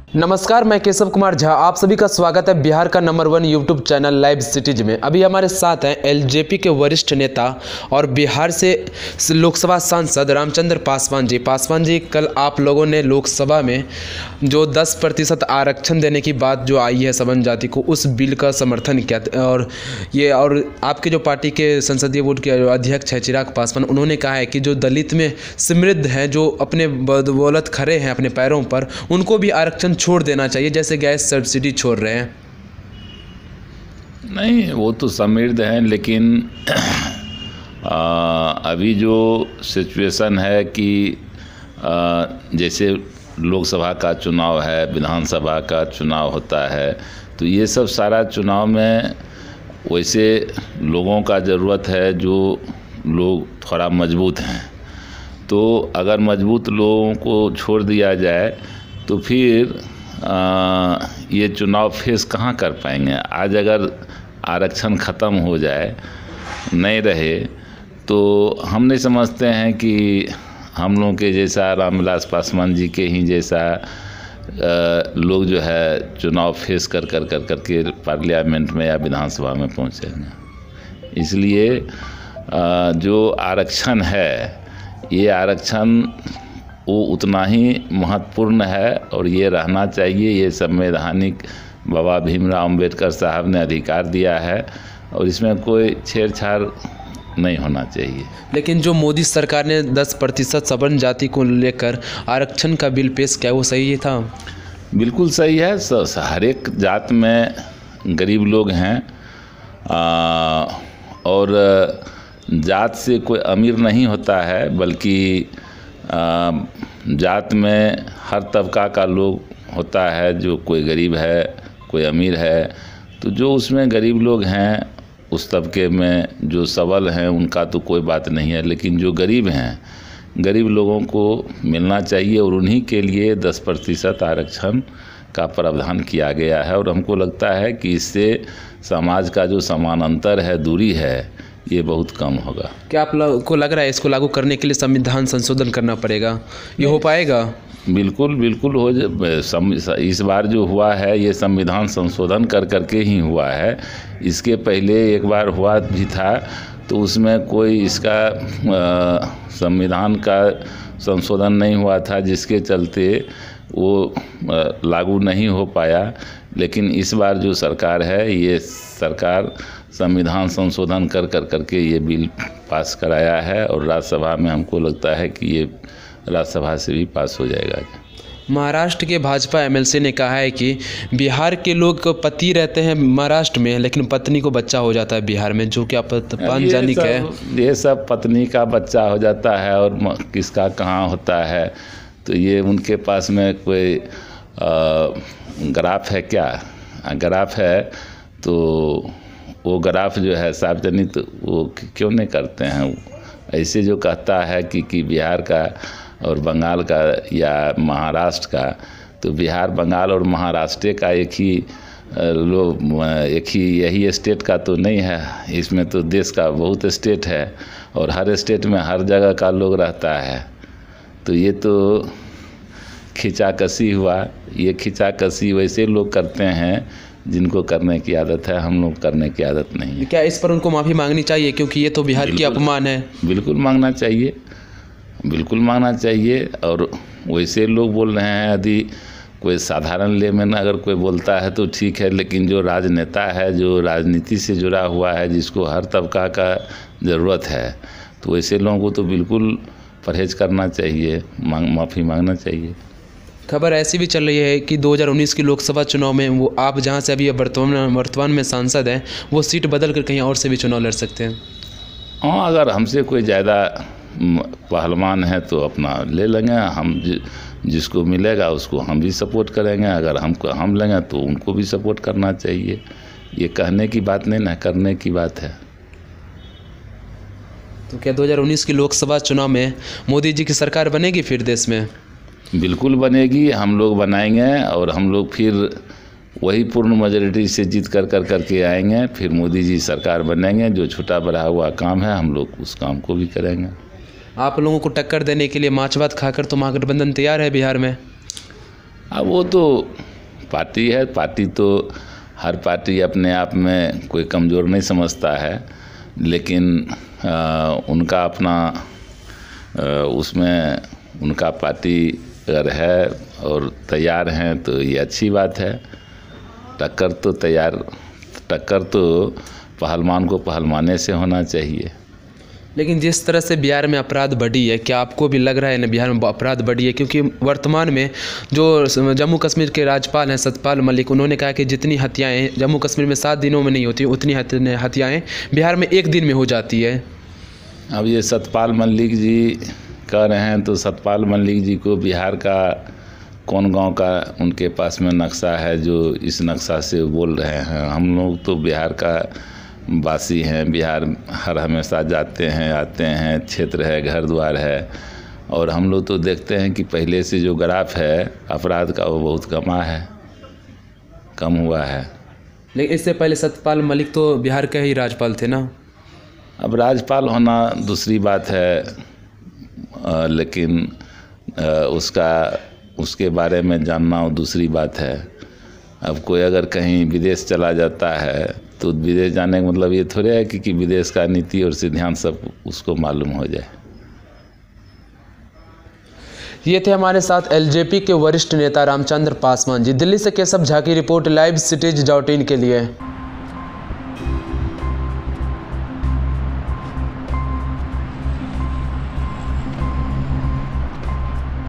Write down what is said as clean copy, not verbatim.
नमस्कार, मैं केशव कुमार झा। आप सभी का स्वागत है बिहार का number 1 YouTube channel live cities में। अभी हमारे साथ हैं एलजेपी के वरिष्ठ नेता और बिहार से लोकसभा सांसद रामचंद्र पासवान जी। पासवान जी, कल आप लोगों ने लोकसभा में जो 10% आरक्षण देने की बात जो आई है सवर्ण जाति को, उस बिल का समर्थन किया और आपके जो पार्टी के संसदीय बोर्ड के अध्यक्ष है चिराग पासवान, उन्होंने कहा है कि जो दलित में समृद्ध हैं, जो अपने बदौलत खड़े हैं अपने पैरों पर, उनको भी आरक्षण छोड़ देना चाहिए, जैसे गैस सब्सिडी छोड़ रहे हैं। नहीं, वो तो समृद्ध हैं, लेकिन अभी जो सिचुएशन है कि जैसे लोकसभा का चुनाव है, विधानसभा का चुनाव होता है, तो ये सब सारा चुनाव में वैसे लोगों का ज़रूरत है जो लोग थोड़ा मजबूत हैं। तो अगर मजबूत लोगों को छोड़ दिया जाए तो फिर ये चुनाव फेस कहाँ कर पाएंगे। आज अगर आरक्षण ख़त्म हो जाए, नहीं रहे, तो हम नहीं समझते हैं कि हम लोग के जैसा रामविलास पासवान जी के ही जैसा लोग जो है चुनाव फेस कर के पार्लियामेंट में या विधानसभा में पहुँचेंगे। इसलिए जो आरक्षण है, ये आरक्षण वो उतना ही महत्वपूर्ण है और ये रहना चाहिए। ये संवैधानिक बाबा भीमराव अम्बेडकर साहब ने अधिकार दिया है और इसमें कोई छेड़छाड़ नहीं होना चाहिए। लेकिन जो मोदी सरकार ने 10% सवर्ण जाति को लेकर आरक्षण का बिल पेश किया, वो सही था? बिल्कुल सही है। हर एक जात में गरीब लोग हैं और जात से कोई अमीर नहीं होता है, बल्कि जात में हर तबका का लोग होता है। जो कोई गरीब है, कोई अमीर है, तो जो उसमें गरीब लोग हैं उस तबके में जो सबल हैं उनका तो कोई बात नहीं है, लेकिन जो गरीब हैं, गरीब लोगों को मिलना चाहिए और उन्हीं के लिए 10% आरक्षण का प्रावधान किया गया है। और हमको लगता है कि इससे समाज का जो समानांतर है, दूरी है, ये बहुत कम होगा। क्या आप को लग रहा है इसको लागू करने के लिए संविधान संशोधन करना पड़ेगा? ये हो पाएगा? बिल्कुल हो। इस बार जो हुआ है ये संविधान संशोधन करके ही हुआ है। इसके पहले एक बार हुआ भी था, तो उसमें कोई इसका संविधान का संशोधन नहीं हुआ था, जिसके चलते वो लागू नहीं हो पाया। लेकिन इस बार जो सरकार है, ये सरकार संविधान संशोधन करके ये बिल पास कराया है और राज्यसभा में हमको लगता है कि ये राज्यसभा से भी पास हो जाएगा। महाराष्ट्र के भाजपा एमएलसी ने कहा है कि बिहार के लोग पति रहते हैं महाराष्ट्र में, लेकिन पत्नी को बच्चा हो जाता है बिहार में, जो कि अपमानजनक है। ये सब पत्नी का बच्चा हो जाता है और किसका कहाँ होता है, तो ये उनके पास में कोई ग्राफ है क्या? ग्राफ है तो वो ग्राफ जो है सार्वजनिक वो क्यों नहीं करते हैं? ऐसे जो कहता है कि बिहार का और बंगाल का या महाराष्ट्र का, तो बिहार, बंगाल और महाराष्ट्र का एक ही यही स्टेट का तो नहीं है। इसमें तो देश का बहुत स्टेट है और हर स्टेट में हर जगह का लोग रहता है। तो ये तो खिंचाकसी हुआ। ये खिंचाकसी वैसे लोग करते हैं जिनको करने की आदत है, हम लोग करने की आदत नहीं है। क्या इस पर उनको माफ़ी मांगनी चाहिए, क्योंकि ये तो बिहार की अपमान है? बिल्कुल मांगना चाहिए, बिल्कुल मांगना चाहिए। और वैसे लोग बोल रहे हैं, यदि कोई साधारण लेमैन अगर कोई बोलता है तो ठीक है, लेकिन जो राजनेता है, जो राजनीति से जुड़ा हुआ है, जिसको हर तबका का ज़रूरत है, तो वैसे लोगों को तो बिल्कुल परहेज करना चाहिए, माफ़ी मांगना चाहिए। खबर ऐसी भी चल रही है कि 2019 की लोकसभा चुनाव में वो आप जहां से अभी वर्तमान में सांसद हैं, वो सीट बदल कर कहीं और से भी चुनाव लड़ सकते हैं। हाँ, अगर हमसे कोई ज़्यादा पहलवान है तो अपना ले लेंगे। हम जिसको मिलेगा उसको हम भी सपोर्ट करेंगे। अगर हम लेंगे तो उनको भी सपोर्ट करना चाहिए। ये कहने की बात नहीं ना, करने की बात है। तो क्या 2019 की लोकसभा चुनाव में मोदी जी की सरकार बनेगी फिर देश में? बिल्कुल बनेगी, हम लोग बनाएंगे और हम लोग फिर वही पूर्ण मेजॉरिटी से जीत करके आएंगे। फिर मोदी जी सरकार बनेंगे। जो छोटा बड़ा हुआ काम है, हम लोग उस काम को भी करेंगे। आप लोगों को टक्कर देने के लिए माछ भात खाकर तो महागठबंधन तैयार है बिहार में? अब वो तो पार्टी है, पार्टी तो हर पार्टी अपने आप में कोई कमज़ोर नहीं समझता है, लेकिन उनका अपना उसमें उनका पार्टी अगर है और तैयार हैं तो ये अच्छी बात है। टक्कर तो पहलवान को पहलवाने से होना चाहिए। लेकिन जिस तरह से बिहार में अपराध बढ़ी है, क्या आपको भी लग रहा है ना बिहार में अपराध बढ़ी है? क्योंकि वर्तमान में जो जम्मू कश्मीर के राज्यपाल हैं सत्यपाल मलिक, उन्होंने कहा कि जितनी हत्याएं जम्मू कश्मीर में 7 दिनों में नहीं होती, उतनी हत्याएं बिहार में 1 दिन में हो जाती है। अब ये सत्यपाल मलिक जी कह रहे हैं तो सत्यपाल मलिक जी को बिहार का कौन गांव का उनके पास में नक्शा है जो इस नक्शा से बोल रहे हैं? हम लोग तो बिहार का वासी हैं, बिहार हर हमेशा जाते हैं आते हैं, क्षेत्र है, घर द्वार है, और हम लोग तो देखते हैं कि पहले से जो ग्राफ है अपराध का वो बहुत कम हुआ है। लेकिन इससे पहले सत्यपाल मलिक तो बिहार के ही राज्यपाल थे ना। अब राज्यपाल होना दूसरी बात है, लेकिन उसके बारे में जानना वो दूसरी बात है। अब कोई अगर कहीं विदेश चला जाता है तो विदेश जाने का मतलब ये थोड़े है कि विदेश का नीति और सिद्धांत सब उसको मालूम हो जाए। ये थे हमारे साथ एलजेपी के वरिष्ठ नेता रामचंद्र पासवान जी। दिल्ली से केशव झा की रिपोर्ट, लाइव सिटीज.in के लिए।